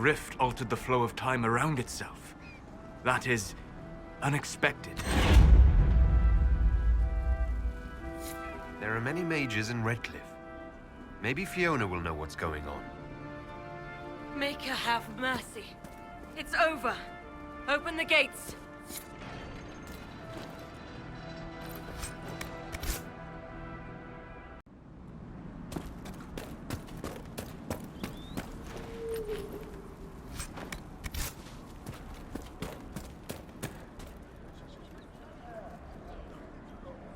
rift altered the flow of time around itself. That is unexpected. There are many mages in Redcliff. Maybe Fiona will know what's going on. Make her have mercy. It's over. Open the gates.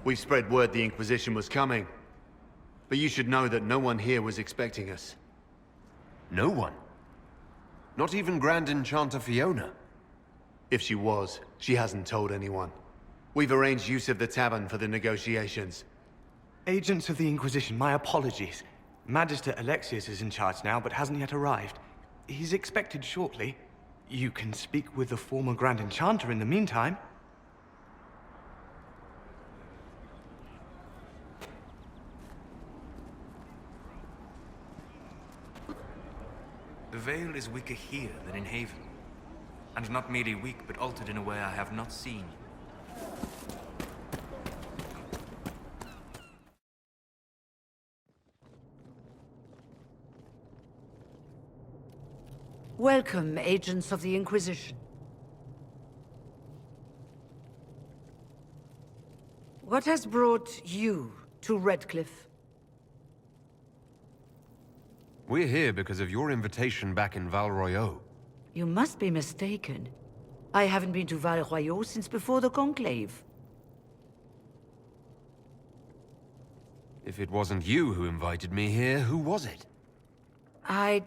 We spread word the Inquisition was coming. But you should know that no one here was expecting us. No one? Not even Grand Enchanter Fiona? If she was, she hasn't told anyone. We've arranged use of the tavern for the negotiations. Agents of the Inquisition, my apologies. Magister Alexius is in charge now, but hasn't yet arrived. He's expected shortly. You can speak with the former Grand Enchanter in the meantime. The veil is weaker here than in Haven. And not merely weak, but altered in a way I have not seen. Welcome, agents of the Inquisition. What has brought you to Redcliff? We're here because of your invitation back in Val Royeaux. You must be mistaken. I haven't been to Val Royeaux since before the Conclave. If it wasn't you who invited me here, who was it? I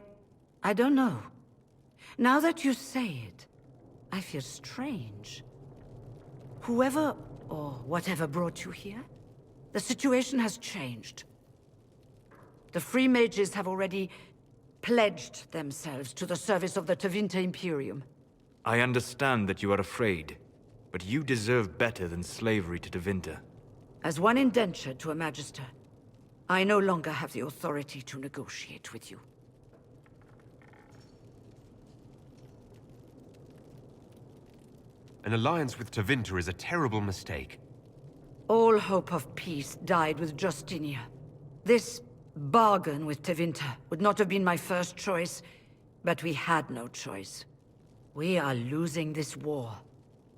don't know. Now that you say it, I feel strange. Whoever or whatever brought you here, the situation has changed. The Free Mages have already pledged themselves to the service of the Tevinter Imperium. I understand that you are afraid, but you deserve better than slavery to Tevinter. As one indentured to a Magister, I no longer have the authority to negotiate with you. An alliance with Tevinter is a terrible mistake. All hope of peace died with Justinia. This bargain with Tevinter would not have been my first choice, but we had no choice. We are losing this war.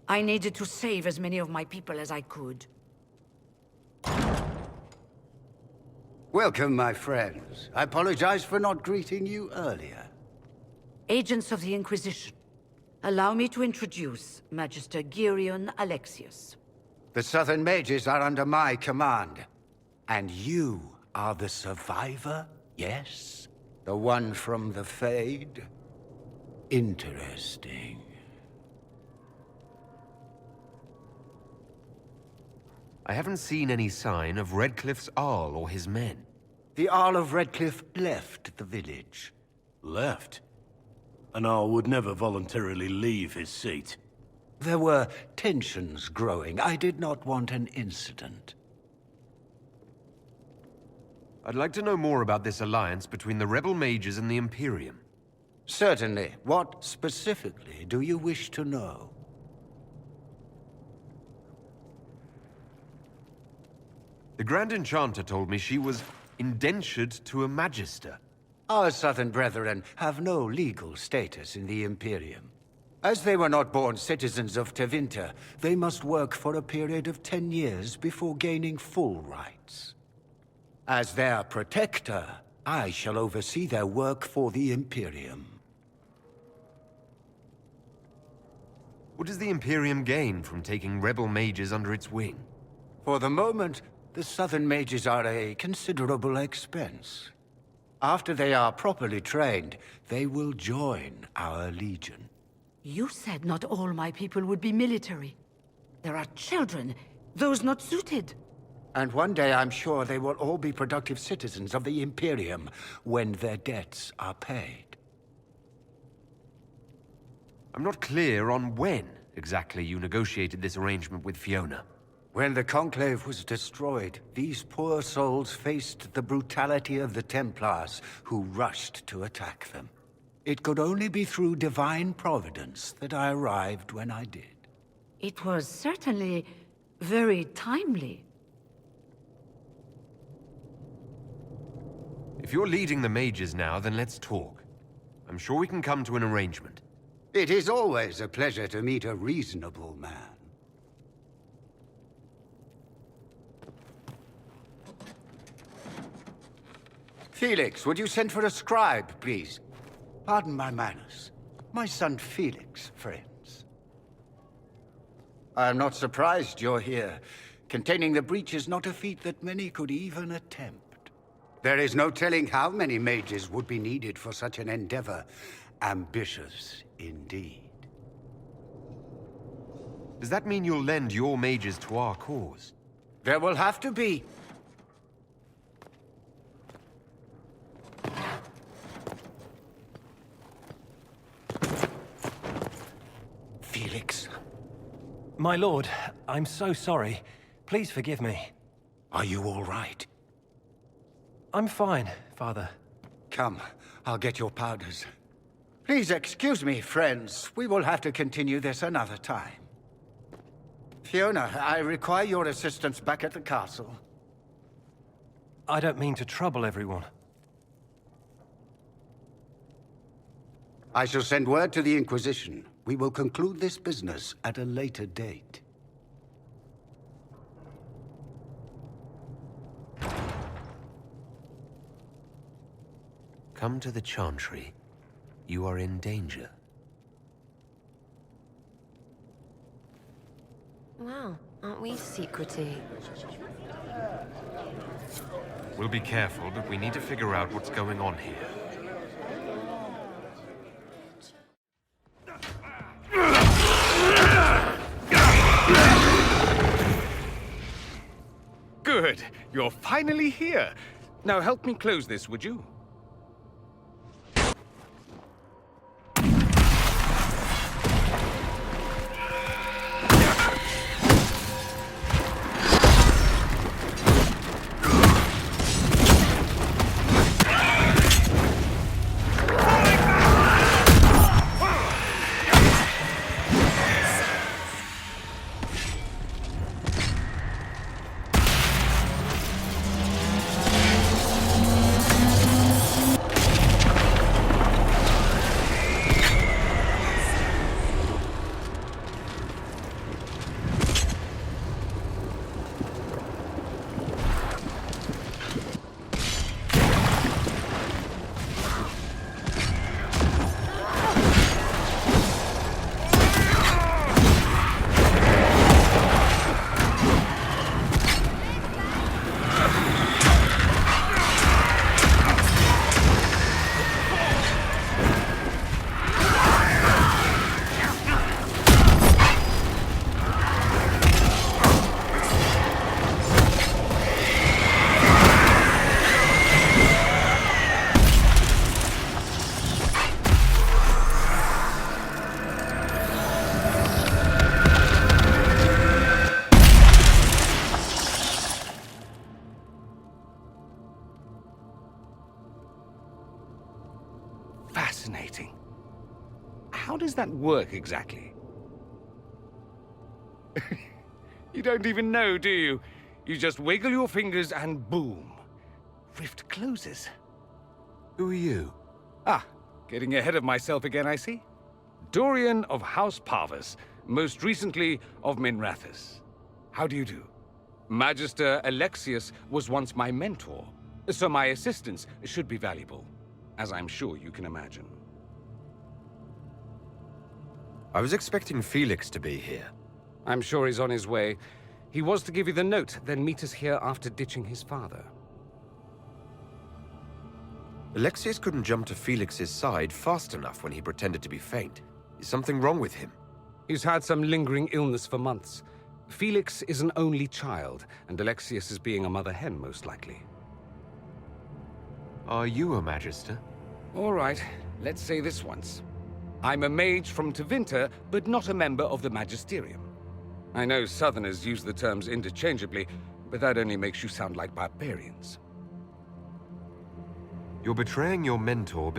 I needed to save as many of my people as I could. Welcome, my friends. I apologize for not greeting you earlier. Agents of the Inquisition, allow me to introduce Magister Gerald Alexius. The Southern Mages are under my command. And you are the survivor, yes? The one from the Fade? Interesting. I haven't seen any sign of Redcliff's Arl or his men. The Arl of Redcliff left the village. Left? An Arl would never voluntarily leave his seat. There were tensions growing. I did not want an incident. I'd like to know more about this alliance between the rebel mages and the Imperium. Certainly. What specifically do you wish to know? The Grand Enchanter told me she was indentured to a Magister. Our Southern brethren have no legal status in the Imperium. As they were not born citizens of Tevinter, they must work for a period of 10 years before gaining full rights. As their protector, I shall oversee their work for the Imperium. What does the Imperium gain from taking rebel mages under its wing? For the moment, the Southern Mages are a considerable expense. After they are properly trained, they will join our Legion. You said not all my people would be military. There are children, those not suited. And one day I'm sure they will all be productive citizens of the Imperium when their debts are paid. I'm not clear on when exactly you negotiated this arrangement with Fiona. When the Conclave was destroyed, these poor souls faced the brutality of the Templars, who rushed to attack them. It could only be through divine providence that I arrived when I did. It was certainly very timely. If you're leading the mages now, then let's talk. I'm sure we can come to an arrangement. It is always a pleasure to meet a reasonable man. Felix, would you send for a scribe, please? Pardon my manners. My son Felix, friends. I'm not surprised you're here. Containing the breach is not a feat that many could even attempt. There is no telling how many mages would be needed for such an endeavor. Ambitious, indeed. Does that mean you'll lend your mages to our cause? There will have to be. Felix. My lord, I'm so sorry. Please forgive me. Are you all right? I'm fine, Father. Come, I'll get your powders. Please excuse me, friends. We will have to continue this another time. Fiona, I require your assistance back at the castle. I don't mean to trouble everyone. I shall send word to the Inquisition. We will conclude this business at a later date. Come to the Chantry. You are in danger. Wow, aren't we secretive? We'll be careful, but we need to figure out what's going on here. Good. You're finally here. Now help me close this, would you? Fascinating. How does that work exactly? You don't even know, do you? You just wiggle your fingers and boom. Rift closes. Who are you? Ah, getting ahead of myself again, I see. Dorian of House Parvus, most recently of Minrathous. How do you do? Magister Alexius was once my mentor, so my assistance should be valuable, as I'm sure you can imagine. I was expecting Felix to be here. I'm sure he's on his way. He was to give you the note, then meet us here after ditching his father. Alexius couldn't jump to Felix's side fast enough when he pretended to be faint. Is something wrong with him? He's had some lingering illness for months. Felix is an only child, and Alexius is being a mother hen, most likely. Are you a Magister? All right, let's say this once. I'm a mage from Tevinter, but not a member of the Magisterium. I know Southerners use the terms interchangeably, but that only makes you sound like barbarians. You're betraying your mentor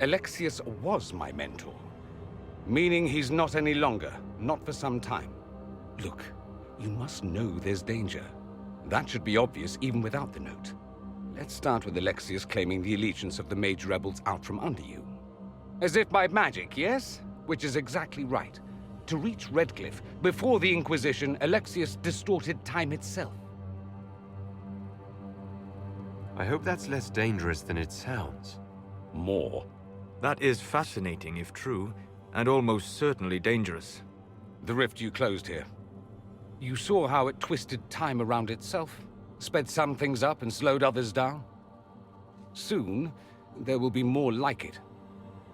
Alexius was my mentor. Meaning he's not any longer, not for some time. Look, you must know there's danger. That should be obvious even without the note. Let's start with Alexius claiming the allegiance of the mage rebels out from under you. As if by magic, yes? Which is exactly right. To reach Redcliff, before the Inquisition, Alexius distorted time itself. I hope that's less dangerous than it sounds. More. That is fascinating if true, and almost certainly dangerous. The rift you closed here. You saw how it twisted time around itself, sped some things up and slowed others down. Soon, there will be more like it,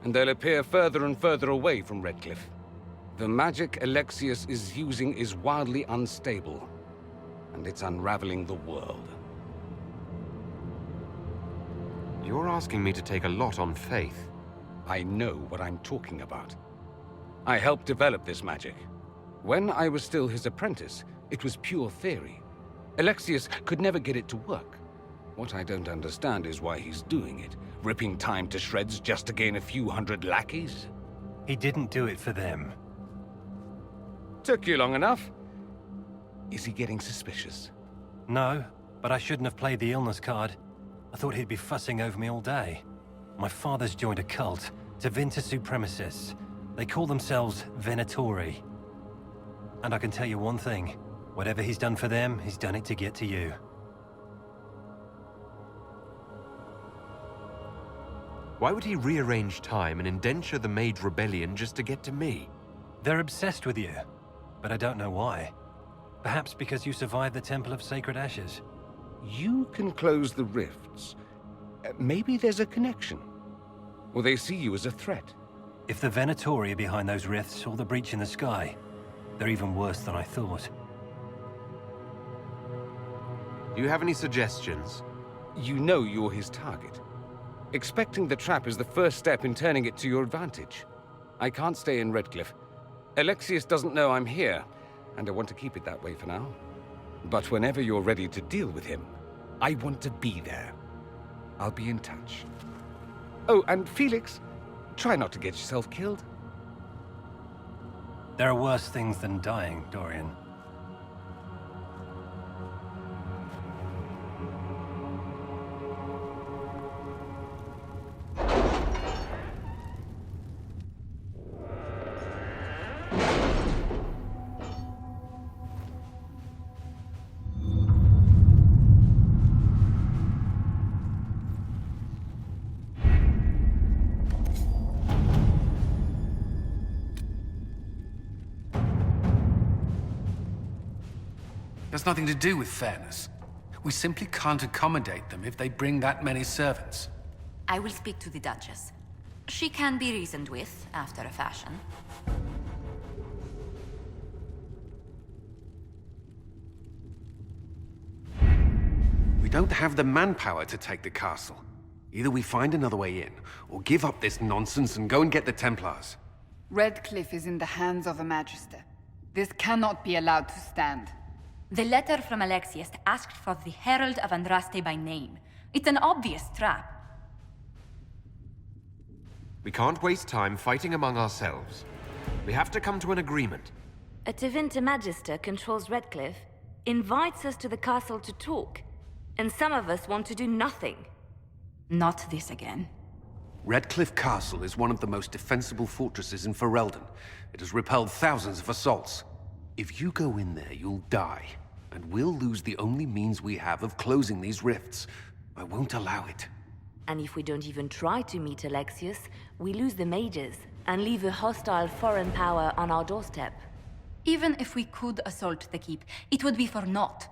and they'll appear further and further away from Redcliff. The magic Alexius is using is wildly unstable, and it's unraveling the world. You're asking me to take a lot on faith. I know what I'm talking about. I helped develop this magic. When I was still his apprentice, it was pure theory. Alexius could never get it to work. What I don't understand is why he's doing it, ripping time to shreds just to gain a few hundred lackeys. He didn't do it for them. Took you long enough. Is he getting suspicious? No, but I shouldn't have played the illness card. I thought he'd be fussing over me all day. My father's joined a cult, Tevinter supremacists. They call themselves Venatori. And I can tell you one thing. Whatever he's done for them, he's done it to get to you. Why would he rearrange time and indenture the Mage Rebellion just to get to me? They're obsessed with you, but I don't know why. Perhaps because you survived the Temple of Sacred Ashes. You can close the rifts. Maybe there's a connection. Or they see you as a threat. If the Venatori are behind those rifts or the breach in the sky, they're even worse than I thought. Do you have any suggestions? You know you're his target. Expecting the trap is the first step in turning it to your advantage. I can't stay in Redcliff. Alexius doesn't know I'm here, and I want to keep it that way for now. But whenever you're ready to deal with him, I want to be there. I'll be in touch. Oh, and Felix, try not to get yourself killed. There are worse things than dying, Dorian. Has nothing to do with fairness. We simply can't accommodate them if they bring that many servants. I will speak to the Duchess. She can be reasoned with, after a fashion. We don't have the manpower to take the castle. Either we find another way in, or give up this nonsense and go and get the Templars. Redcliff is in the hands of a Magister. This cannot be allowed to stand. The letter from Alexius asked for the Herald of Andraste by name. It's an obvious trap. We can't waste time fighting among ourselves. We have to come to an agreement. A Tevinter Magister controls Redcliff, invites us to the castle to talk, and some of us want to do nothing. Not this again. Redcliff Castle is one of the most defensible fortresses in Ferelden. It has repelled thousands of assaults. If you go in there, you'll die, and we'll lose the only means we have of closing these rifts. I won't allow it. And if we don't even try to meet Alexius, we lose the mages and leave a hostile foreign power on our doorstep. Even if we could assault the keep, it would be for naught.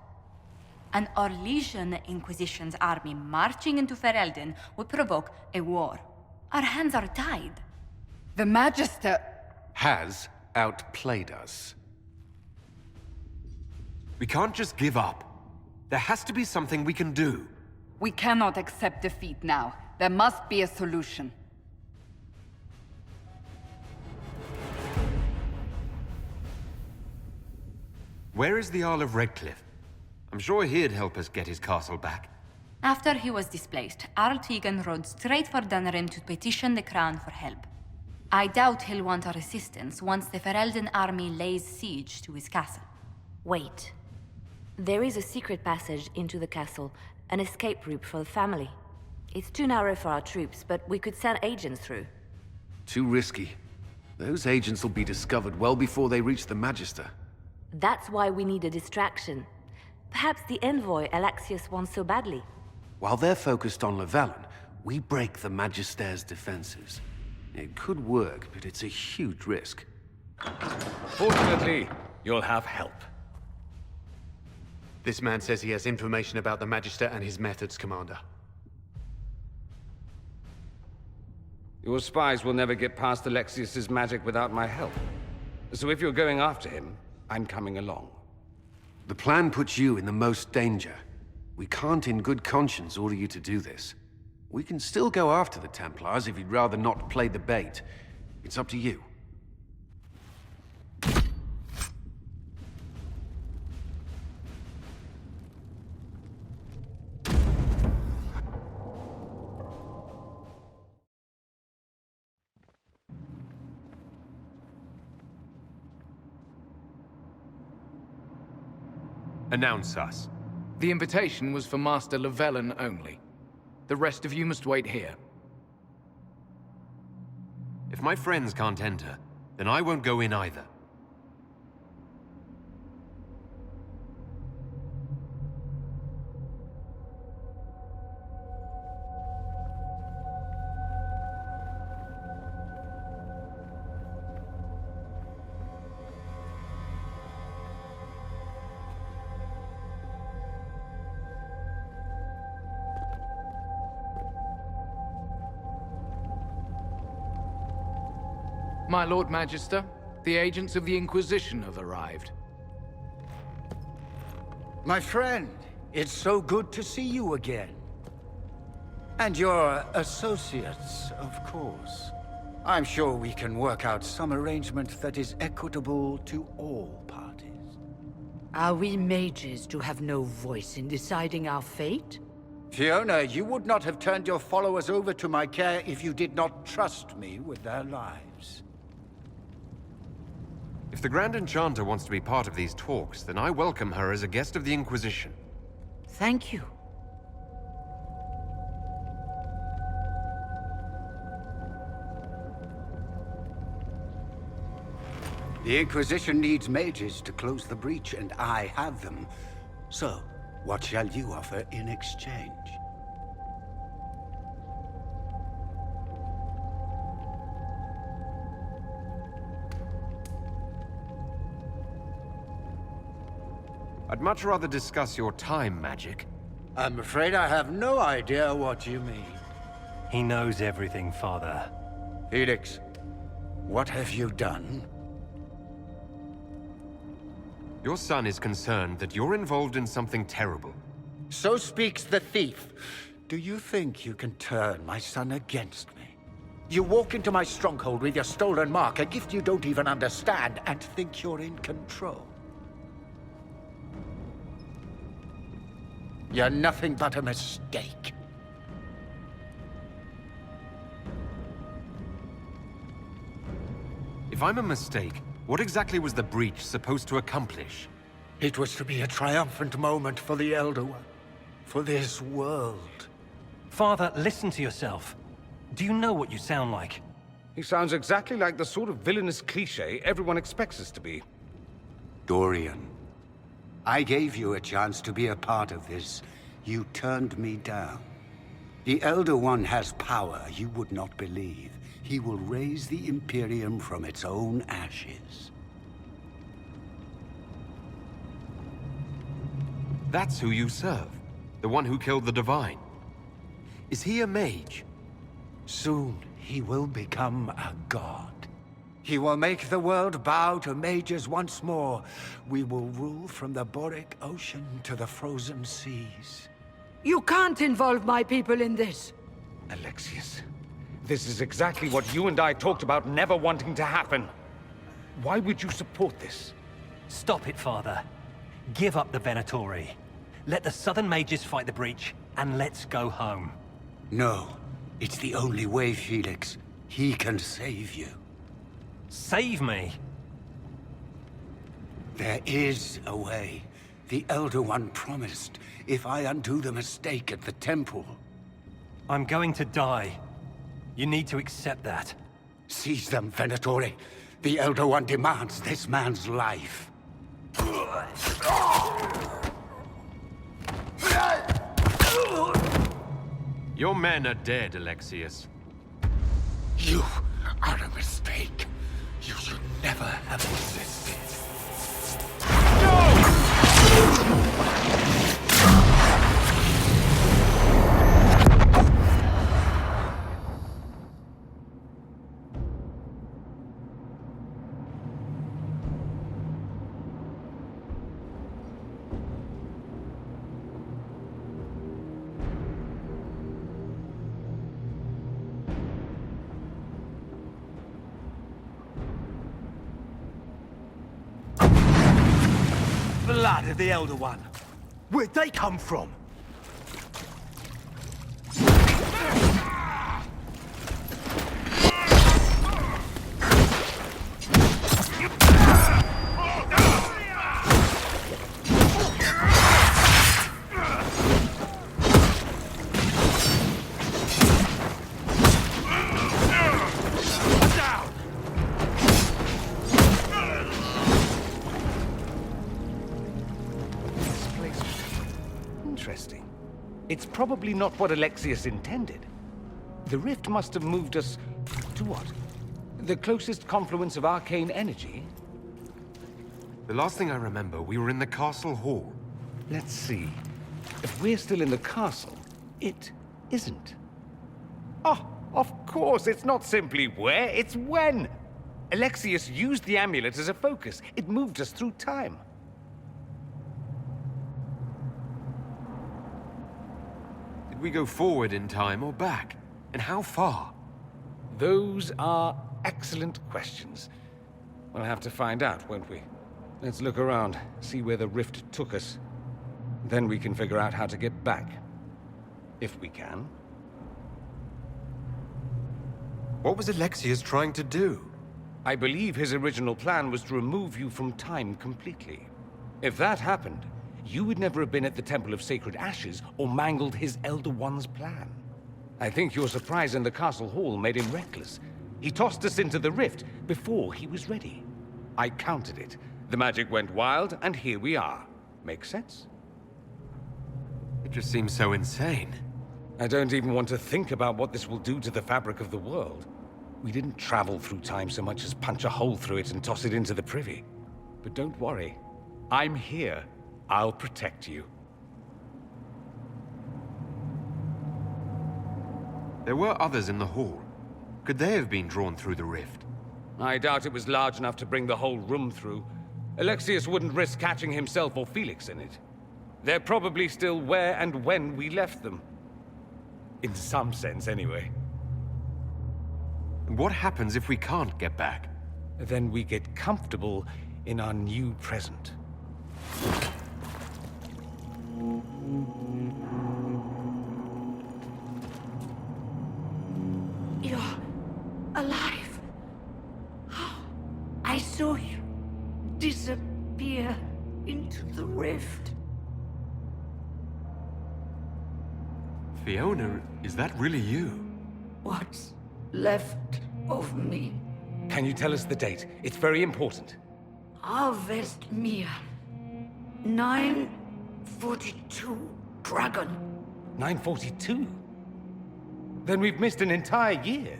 An Orlesian Inquisition's army marching into Ferelden would provoke a war. Our hands are tied. The Magister has outplayed us. We can't just give up. There has to be something we can do. We cannot accept defeat now. There must be a solution. Where is the Jarl of Redcliff? I'm sure he'd help us get his castle back. After he was displaced, Arl Tegan rode straight for Dunrim to petition the Crown for help. I doubt he'll want our assistance once the Ferelden army lays siege to his castle. Wait. There is a secret passage into the castle, an escape route for the family. It's too narrow for our troops, but we could send agents through. Too risky. Those agents will be discovered well before they reach the Magister. That's why we need a distraction. Perhaps the envoy Alexius wants so badly. While they're focused on Llewellyn, we break the Magister's defenses. It could work, but it's a huge risk. Fortunately, you'll have help. This man says he has information about the Magister and his methods, Commander. Your spies will never get past Alexius's magic without my help. So if you're going after him, I'm coming along. The plan puts you in the most danger. We can't in good conscience order you to do this. We can still go after the Templars if you'd rather not play the bait. It's up to you. Announce us. The invitation was for Master Llewellyn only. The rest of you must wait here. If my friends can't enter, then I won't go in either. My Lord Magister, the agents of the Inquisition have arrived. My friend, it's so good to see you again. And your associates, of course. I'm sure we can work out some arrangement that is equitable to all parties. Are we mages to have no voice in deciding our fate? Fiona, you would not have turned your followers over to my care if you did not trust me with their lives. If the Grand Enchanter wants to be part of these talks, then I welcome her as a guest of the Inquisition. Thank you. The Inquisition needs mages to close the breach, and I have them. So, what shall you offer in exchange? I'd much rather discuss your time magic. I'm afraid I have no idea what you mean. He knows everything, Father. Felix, what have you done? Your son is concerned that you're involved in something terrible. So speaks the thief. Do you think you can turn my son against me? You walk into my stronghold with your stolen mark, a gift you don't even understand, and think you're in control. You're nothing but a mistake. If I'm a mistake, what exactly was the breach supposed to accomplish? It was to be a triumphant moment for the Elder One. For this world. Father, listen to yourself. Do you know what you sound like? He sounds exactly like the sort of villainous cliché everyone expects us to be. Dorian, I gave you a chance to be a part of this. You turned me down. The Elder One has power you would not believe. He will raise the Imperium from its own ashes. That's who you serve. The one who killed the Divine. Is he a mage? Soon, he will become a god. He will make the world bow to mages once more. We will rule from the Boric Ocean to the frozen seas. You can't involve my people in this. Alexius, this is exactly what you and I talked about never wanting to happen. Why would you support this? Stop it, Father. Give up the Venatori. Let the Southern Mages fight the breach, and let's go home. No. It's the only way, Felix. He can save you. Save me? There is a way. The Elder One promised, if I undo the mistake at the temple. I'm going to die. You need to accept that. Seize them, Venatori. The Elder One demands this man's life. Your men are dead, Alexius. You are a mistake. You should never have existed. Blood of the Elder One. Where'd they come from? Interesting. It's probably not what Alexius intended. The rift must have moved us to what? The closest confluence of arcane energy? The last thing I remember, we were in the castle hall. Let's see. If we're still in the castle, it isn't. Oh, of course, it's not simply where, it's when! Alexius used the amulet as a focus. It moved us through time. Did we go forward in time or back? And how far? Those are excellent questions. We'll have to find out, won't we? Let's look around, see where the rift took us. Then we can figure out how to get back. If we can. What was Alexius trying to do? I believe his original plan was to remove you from time completely. If that happened, you would never have been at the Temple of Sacred Ashes or mangled his Elder One's plan. I think your surprise in the castle hall made him reckless. He tossed us into the rift before he was ready. I countered it. The magic went wild, and here we are. Make sense? It just seems so insane. I don't even want to think about what this will do to the fabric of the world. We didn't travel through time so much as punch a hole through it and toss it into the privy. But don't worry. I'm here. I'll protect you. There were others in the hall. Could they have been drawn through the rift? I doubt it was large enough to bring the whole room through. Alexius wouldn't risk catching himself or Felix in it. They're probably still where and when we left them. In some sense, anyway. And what happens if we can't get back? Then we get comfortable in our new present. You're alive. I saw you disappear into the rift. Fiona, is that really you? What's left of me? Can you tell us the date? It's very important. Harvest Mir. 942 Dragon. 942? Then we've missed an entire year.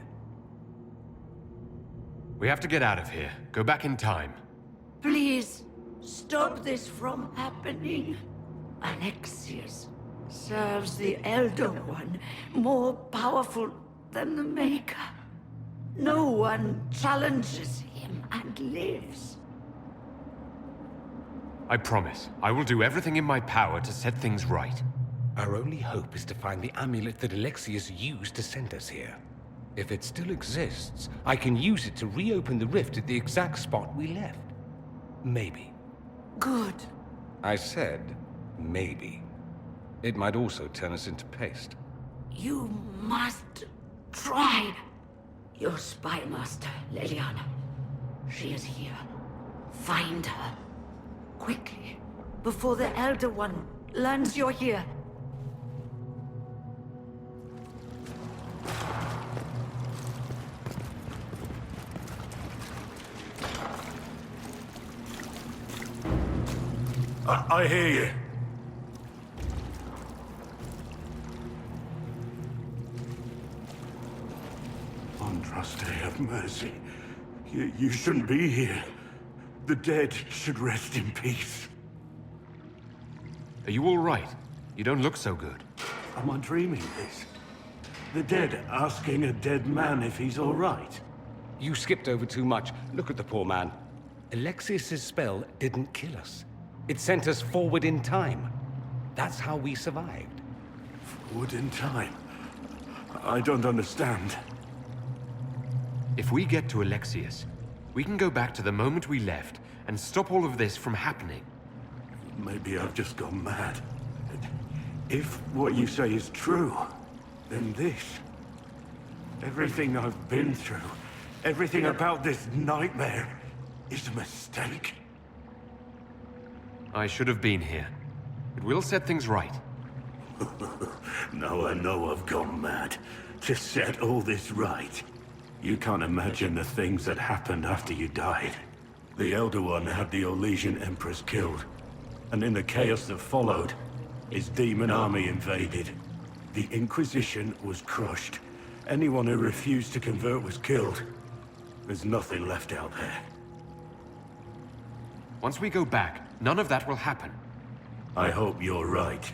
We have to get out of here. Go back in time. Please, stop this from happening. Alexius serves the Elder One, more powerful than the Maker. No one challenges him and lives. I promise. I will do everything in my power to set things right. Our only hope is to find the amulet that Alexius used to send us here. If it still exists, I can use it to reopen the rift at the exact spot we left. Maybe. Good. I said, maybe. It might also turn us into paste. You must try. Your spy master, Leliana. She is here. Find her. Quickly. Before the Elder One learns you're here. I hear you. Andraste, have mercy. You shouldn't be here. The dead should rest in peace. Are you all right? You don't look so good. Am I dreaming this? The dead asking a dead man if he's all right? You skipped over too much. Look at the poor man. Alexius's spell didn't kill us. It sent us forward in time. That's how we survived. Forward in time? I don't understand. If we get to Alexius, we can go back to the moment we left and stop all of this from happening. Maybe I've just gone mad. If what you say is true, then this... everything I've been through, everything about this nightmare, is a mistake. I should have been here. It will set things right. Now I know I've gone mad. To set all this right. You can't imagine the things that happened after you died. The Elder One had the Orlesian Empress killed. And in the chaos that followed, his demon army invaded. The Inquisition was crushed. Anyone who refused to convert was killed. There's nothing left out there. Once we go back, none of that will happen. I hope you're right.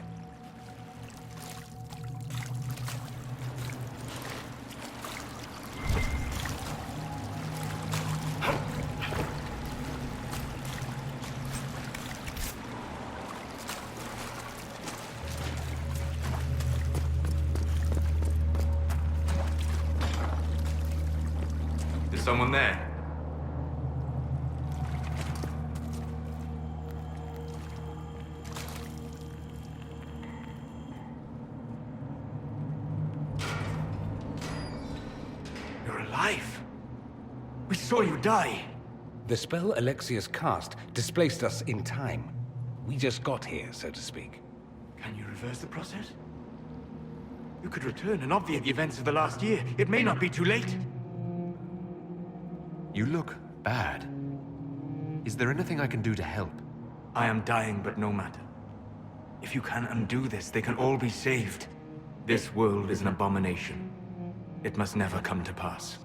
Is someone there? You're alive. We saw you die. The spell Alexius cast displaced us in time. We just got here, so to speak. Can you reverse the process? You could return and obviate the events of the last year. It may not be too late. You look bad. Is there anything I can do to help? I am dying, but no matter. If you can undo this, they can all be saved. This world is an abomination. It must never come to pass.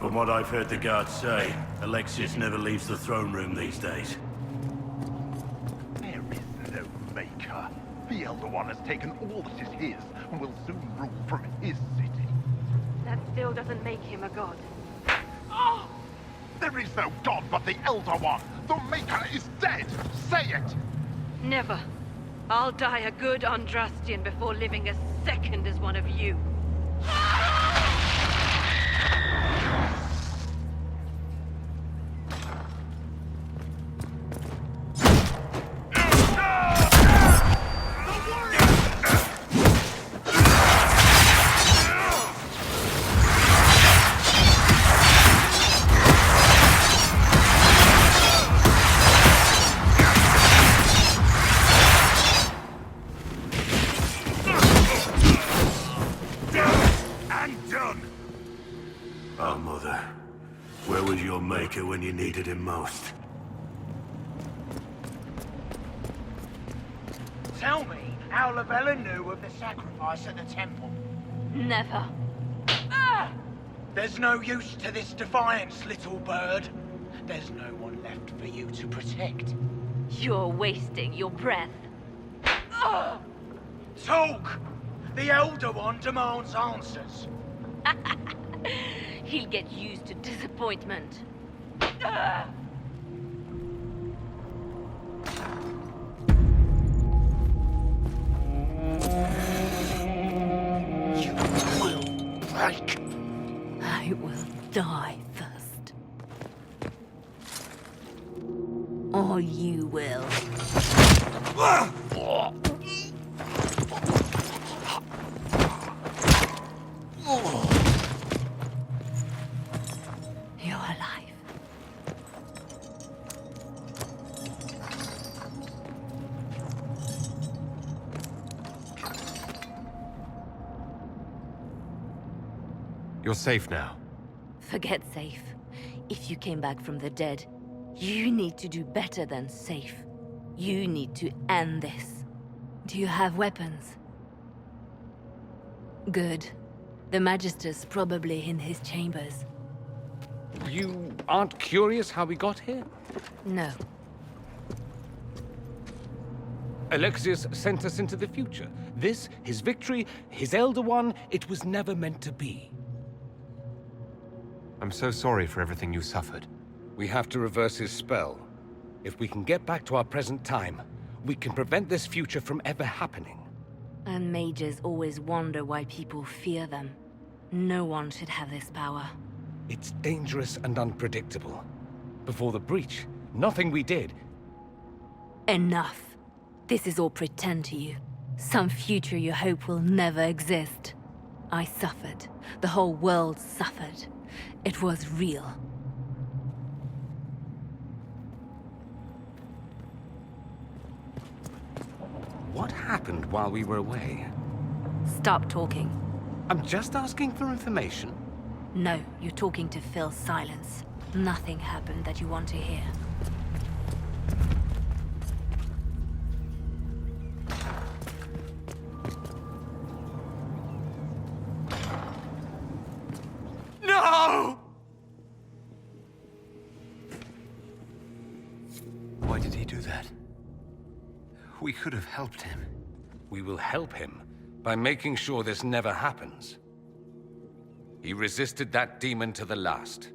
From what I've heard the guards say, Alexius never leaves the throne room these days. There is no maker. The Elder One has taken all that is his, and will soon rule from his city. That still doesn't make him a god. Oh! There is no god but the Elder One! The Maker is dead! Say it! Never. I'll die a good Andrastian before living a second as one of you. When you needed him most. Tell me how Lavella knew of the sacrifice at the temple. Never. Ah! There's no use to this defiance, little bird. There's no one left for you to protect. You're wasting your breath. Ah! Talk! The Elder One demands answers. He'll get used to disappointment. You will break. I will die first. Or you will. You're alive. You're safe now. Forget safe. If you came back from the dead, you need to do better than safe. You need to end this. Do you have weapons? Good. The Magister's probably in his chambers. You aren't curious how we got here? No. Alexius sent us into the future. This, his victory, his Elder One, it was never meant to be. I'm so sorry for everything you suffered. We have to reverse his spell. If we can get back to our present time, we can prevent this future from ever happening. And mages always wonder why people fear them. No one should have this power. It's dangerous and unpredictable. Before the breach, nothing we did. Enough. This is all pretend to you. Some future you hope will never exist. I suffered. The whole world suffered. It was real. What happened while we were away? Stop talking. I'm just asking for information. No, you're talking to fill silence. Nothing happened that you want to hear. No! Why did he do that? We could have helped him. We will help him by making sure this never happens. He resisted that demon to the last.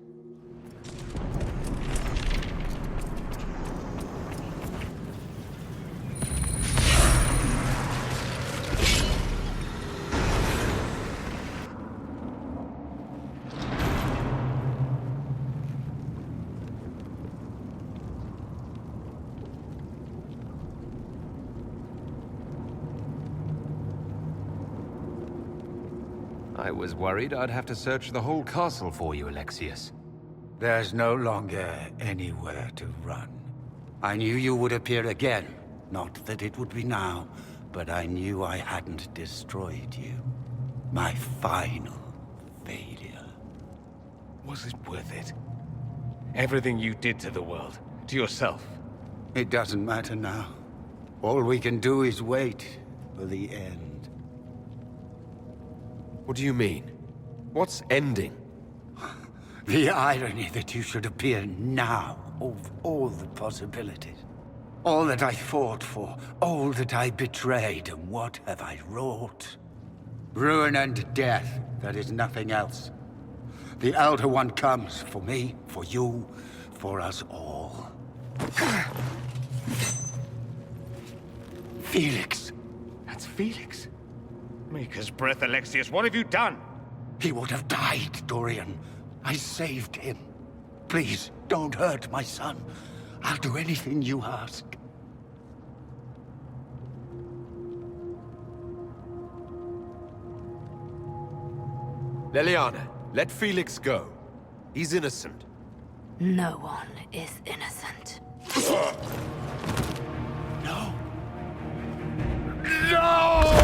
I was worried I'd have to search the whole castle for you, Alexius. There's no longer anywhere to run. I knew you would appear again. Not that it would be now, but I knew I hadn't destroyed you. My final failure. Was it worth it? Everything you did to the world, to yourself. It doesn't matter now. All we can do is wait for the end. What do you mean? What's ending? The irony that you should appear now, of all the possibilities. All that I fought for, all that I betrayed, and what have I wrought? Ruin and death, that is nothing else. The Elder One comes for me, for you, for us all. Felix. That's Felix. Maker's breath, Alexius, what have you done? He would have died, Dorian. I saved him. Please, don't hurt my son. I'll do anything you ask. Leliana, let Felix go. He's innocent. No one is innocent. No. No!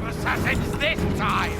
Assassins this time!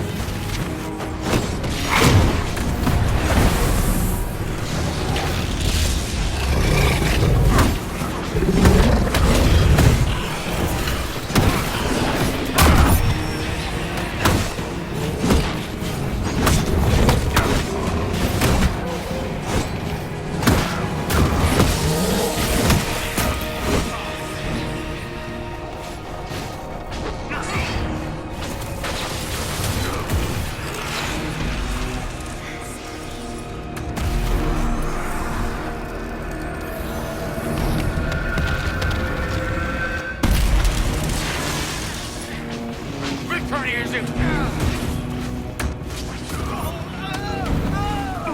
many is it?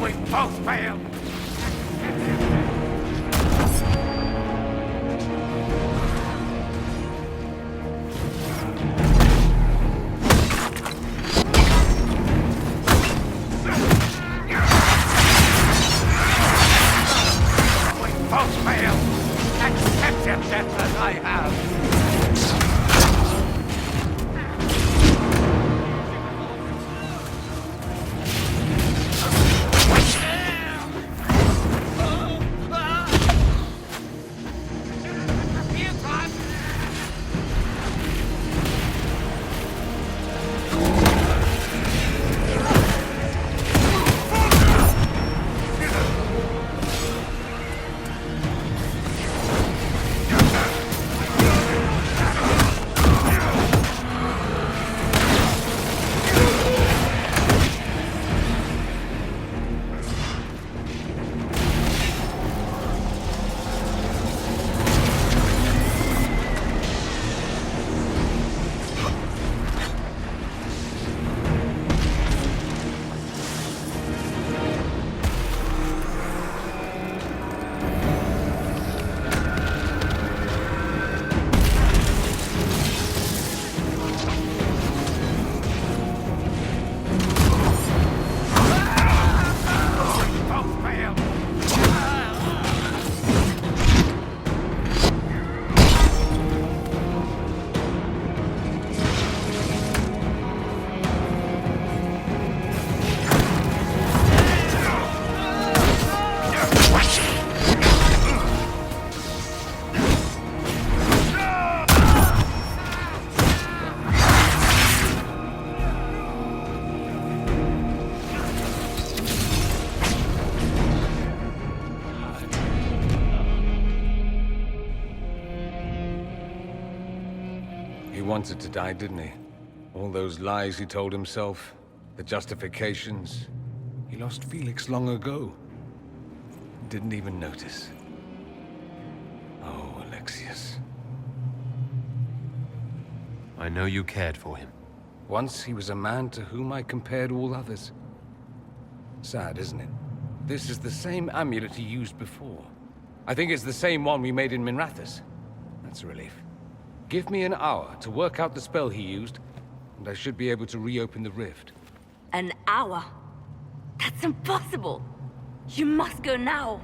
We both failed. He wanted to die, didn't he? All those lies he told himself, the justifications. He lost Felix long ago. Didn't even notice. Oh, Alexius. I know you cared for him. Once he was a man to whom I compared all others. Sad, isn't it? This is the same amulet he used before. I think it's the same one we made in Minrathous. That's a relief. Give me an hour to work out the spell he used, and I should be able to reopen the rift. An hour? That's impossible! You must go now!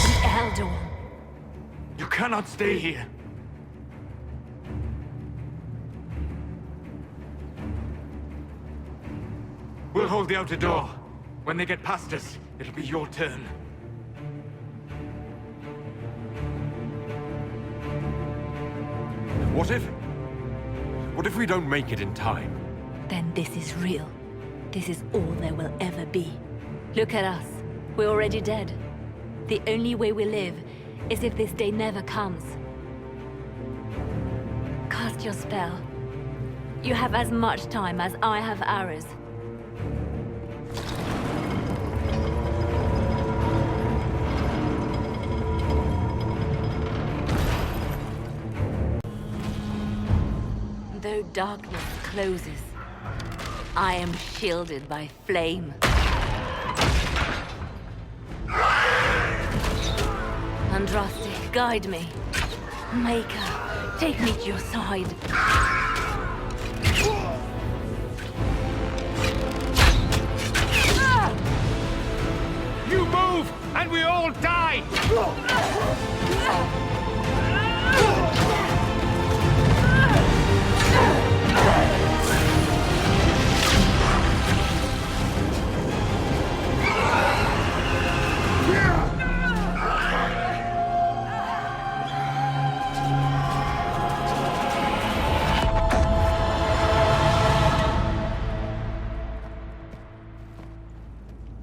The Elder One. You cannot stay here. We'll hold the outer door. When they get past us, it'll be your turn. What if we don't make it in time? Then this is real. This is all there will ever be. Look at us. We're already dead. The only way we live is if this day never comes. Cast your spell. You have as much time as I have arrows. Though darkness closes, I am shielded by flame. Andraste, guide me. Maker, take me to your side. You move, and we all die!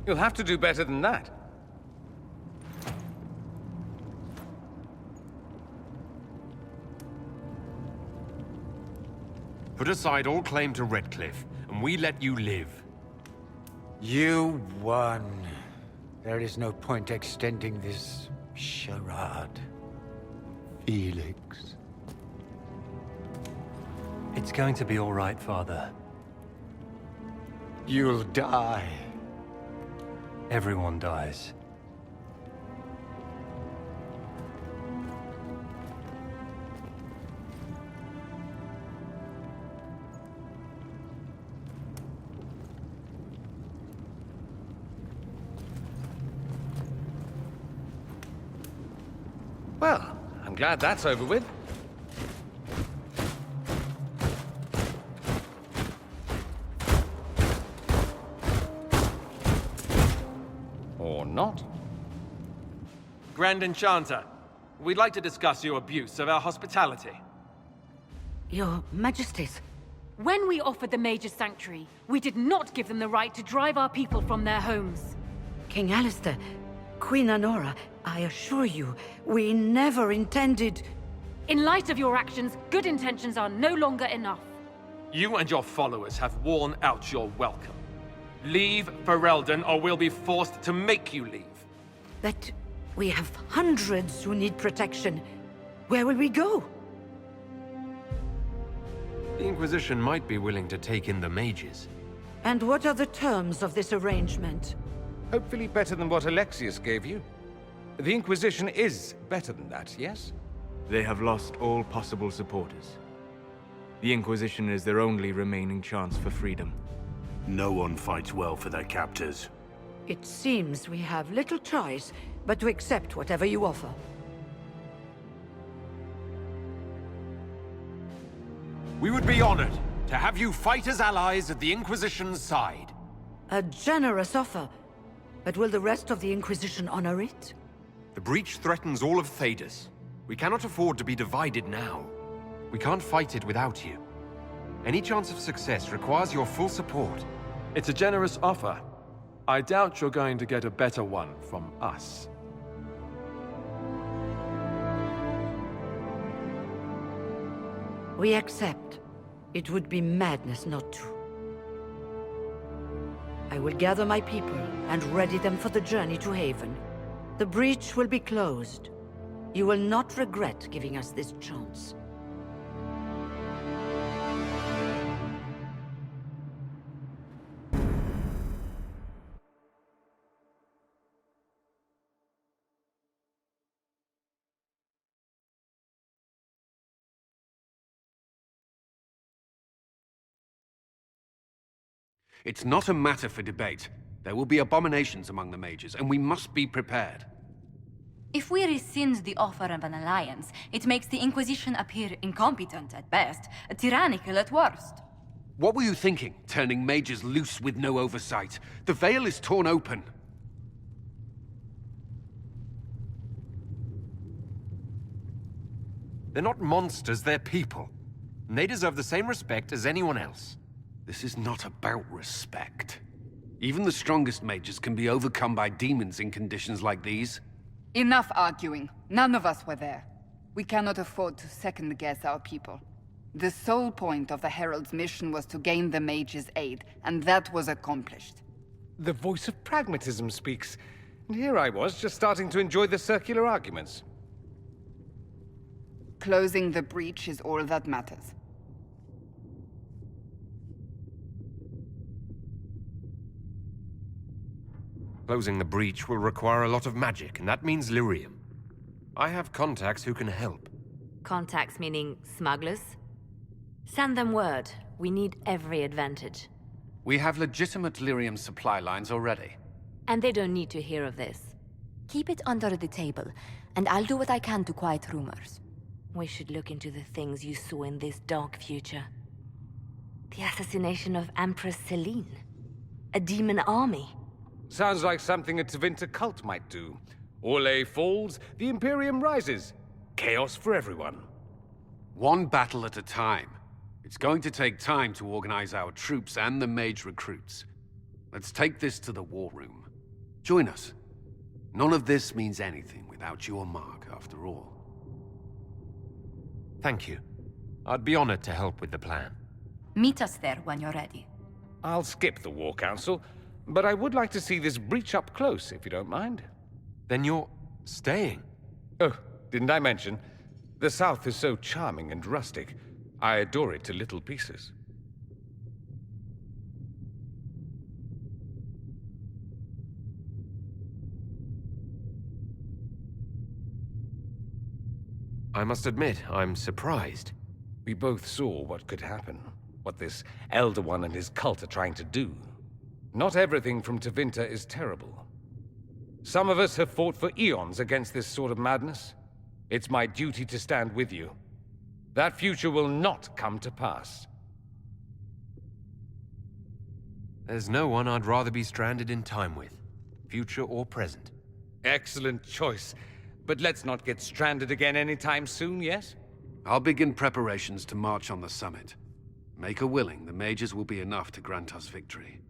You'll have to do better than that. Put aside all claim to Redcliff, and we let you live. You won. There is no point extending this charade, Felix? It's going to be all right, Father. You'll die. Everyone dies. Well, I'm glad that's over with. Or not. Grand Enchanter, we'd like to discuss your abuse of our hospitality. Your Majesties. When we offered the Mage's Sanctuary, we did not give them the right to drive our people from their homes. King Alistair, Queen Anora, I assure you, we never intended... In light of your actions, good intentions are no longer enough. You and your followers have worn out your welcome. Leave Ferelden, or we'll be forced to make you leave. But we have hundreds who need protection. Where will we go? The Inquisition might be willing to take in the mages. And what are the terms of this arrangement? Hopefully better than what Alexius gave you. The Inquisition is better than that, yes? They have lost all possible supporters. The Inquisition is their only remaining chance for freedom. No one fights well for their captors. It seems we have little choice but to accept whatever you offer. We would be honored to have you fight as allies at the Inquisition's side. A generous offer. But will the rest of the Inquisition honor it? The breach threatens all of Thedas. We cannot afford to be divided now. We can't fight it without you. Any chance of success requires your full support. It's a generous offer. I doubt you're going to get a better one from us. We accept. It would be madness not to. I will gather my people and ready them for the journey to Haven. The breach will be closed. You will not regret giving us this chance. It's not a matter for debate. There will be abominations among the mages, and we must be prepared. If we rescind the offer of an alliance, it makes the Inquisition appear incompetent at best, tyrannical at worst. What were you thinking, turning mages loose with no oversight? The veil is torn open. They're not monsters, they're people. And they deserve the same respect as anyone else. This is not about respect. Even the strongest mages can be overcome by demons in conditions like these. Enough arguing. None of us were there. We cannot afford to second-guess our people. The sole point of the Herald's mission was to gain the mage's aid, and that was accomplished. The voice of pragmatism speaks. And here I was, just starting to enjoy the circular arguments. Closing the breach is all that matters. Closing the breach will require a lot of magic, and that means lyrium. I have contacts who can help. Contacts meaning smugglers? Send them word. We need every advantage. We have legitimate lyrium supply lines already. And they don't need to hear of this. Keep it under the table, and I'll do what I can to quiet rumors. We should look into the things you saw in this dark future. The assassination of Empress Celine. A demon army. Sounds like something a Tevinter cult might do. Orlais falls, the Imperium rises. Chaos for everyone. One battle at a time. It's going to take time to organize our troops and the mage recruits. Let's take this to the war room. Join us. None of this means anything without your mark, after all. Thank you. I'd be honored to help with the plan. Meet us there when you're ready. I'll skip the War Council, but I would like to see this breach up close, if you don't mind. Then you're staying? Oh, didn't I mention? The South is so charming and rustic. I adore it to little pieces. I must admit, I'm surprised. We both saw what could happen, what this Elder One and his cult are trying to do. Not everything from Tevinter is terrible. Some of us have fought for eons against this sort of madness. It's my duty to stand with you. That future will not come to pass. There's no one I'd rather be stranded in time with, future or present. Excellent choice. But let's not get stranded again anytime soon, yes? I'll begin preparations to march on the summit. Make her willing, the mages will be enough to grant us victory.